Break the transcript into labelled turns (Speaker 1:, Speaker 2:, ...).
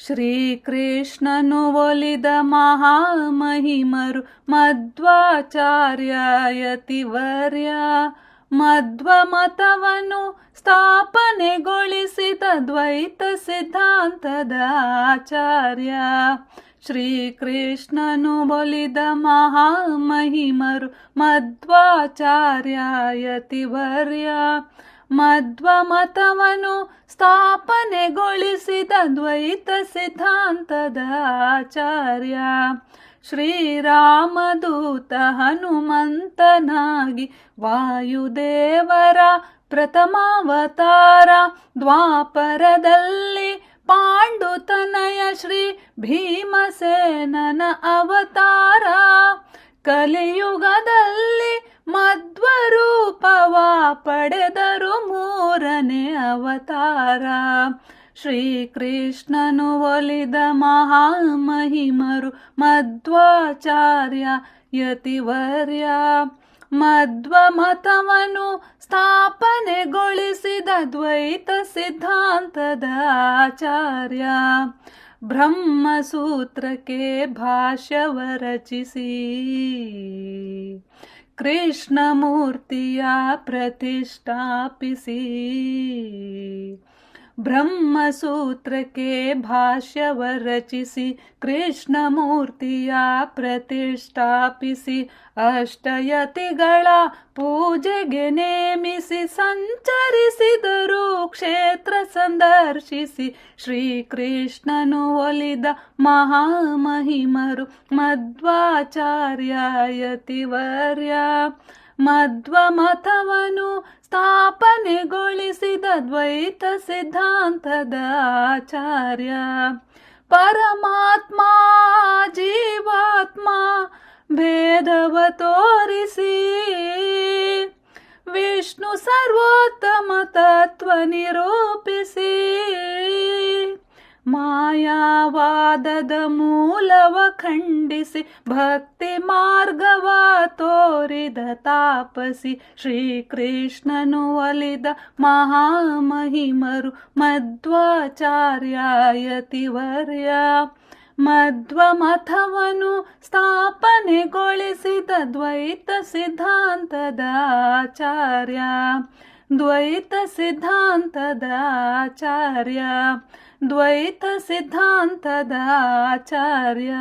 Speaker 1: ಶ್ರೀಕೃಷ್ಣನು ಒಲಿದ ಮಹಾಮಹಿಮರು ಮಧ್ವಾಚಾರ್ಯ ಯತಿವರ್ಯ. ಮಧ್ವ ಮತವನ್ನು ಸ್ಥಾಪನೆಗೊಳಿಸಿದ ದ್ವೈತ ಸಿದ್ಧಾಂತದ ಆಚಾರ್ಯ. ಶ್ರೀಕೃಷ್ಣನು ಒಲಿದ ಮಹಾಮಹಿಮರು ಮಧ್ವಾಚಾರ್ಯ ಯತಿವರ್ಯ. ಮಧ್ವ ಮತವನ್ನು ಸ್ಥಾಪನೆಗೊಳಿಸಿದ ದ್ವೈತ ಸಿದ್ಧಾಂತದ ಆಚಾರ್ಯ. ಶ್ರೀರಾಮದೂತ ಹನುಮಂತನಾಗಿ ವಾಯುದೇವರ ಪ್ರಥಮಾವತಾರ. ದ್ವಾಪರದಲ್ಲಿ ಪಾಂಡುತನಯ ಶ್ರೀ ಭೀಮಸೇನನ ಅವತಾರ. ಕಲಿಯುಗದಲ್ಲಿ ಮಧ್ವರೂಪವ ಪಡೆದರು ಮೂರನೇ ಅವತಾರ. ಶ್ರೀಕೃಷ್ಣನು ಒಲಿದ ಮಹಾಮಹಿಮರು ಮಧ್ವಾಚಾರ್ಯ ಯತಿವರ್ಯ. ಮಧ್ವ ಮತವನ್ನು ಸ್ಥಾಪನೆಗೊಳಿಸಿದ ದ್ವೈತ ಸಿದ್ಧಾಂತದ ಆಚಾರ್ಯ. ಬ್ರಹ್ಮಸೂತ್ರಕ್ಕೆ ಭಾಷ್ಯವ ರಚಿಸಿ ಕೃಷ್ಣಮೂರ್ತಿಯ ಪ್ರತಿಷ್ಠಾಪಿಸಿ. ಬ್ರಹ್ಮಸೂತ್ರಕ್ಕೆ ಭಾಷ್ಯವ ರಚಿಸಿ ಕೃಷ್ಣಮೂರ್ತಿಯ ಪ್ರತಿಷ್ಠಾಪಿಸಿ. ಅಷ್ಟಯತಿಗಳ ಪೂಜೆಗೆ ನೇಮಿಸಿ ಸಂಚರಿಸಿದರು ಕ್ಷೇತ್ರ ಸಂದರ್ಶಿಸಿ. ಶ್ರೀಕೃಷ್ಣನು ಒಲಿದ ಮಹಾಮಹಿಮರು ಮಧ್ವಾಚಾರ್ಯ ಯತಿವರ್ಯ. ಮಧ್ವ ಮತವನ್ನು ಸ್ಥಾಪನೆಗೊಳಿಸಿದ ದ್ವೈತ ಸಿದ್ಧಾಂತದ ಆಚಾರ್ಯ. ಪರಮಾತ್ಮ ಜೀವಾತ್ಮ ಭೇದವ ತೋರಿಸಿ ವಿಷ್ಣು ಸರ್ವೋತ್ತಮ ತತ್ವ ನಿರೂಪಿಸಿ. ಮಾಯಾವಾದದ ಮೂಲವ ಖಂಡಿಸಿ ಭಕ್ತಿ ಮಾರ್ಗವ ತೋರಿದ ತಾಪಸಿ. ಶ್ರೀಕೃಷ್ಣನು ಒಲಿದ ಮಹಾಮಹಿಮರು ಮಧ್ವಾಚಾರ್ಯ ಯತಿವರ್ಯ. ಮಧ್ವ ಮತವನ್ನು ಸ್ಥಾಪನೆಗೊಳಿಸಿದ ದ್ವೈತ ಸಿದ್ಧಾಂತದ ಆಚಾರ್ಯ. ದ್ವೈತ ಸಿದ್ಧಾಂತದ ಆಚಾರ್ಯ. ದ್ವೈತ ಸಿದ್ಧಾಂತದ ಆಚಾರ್ಯ.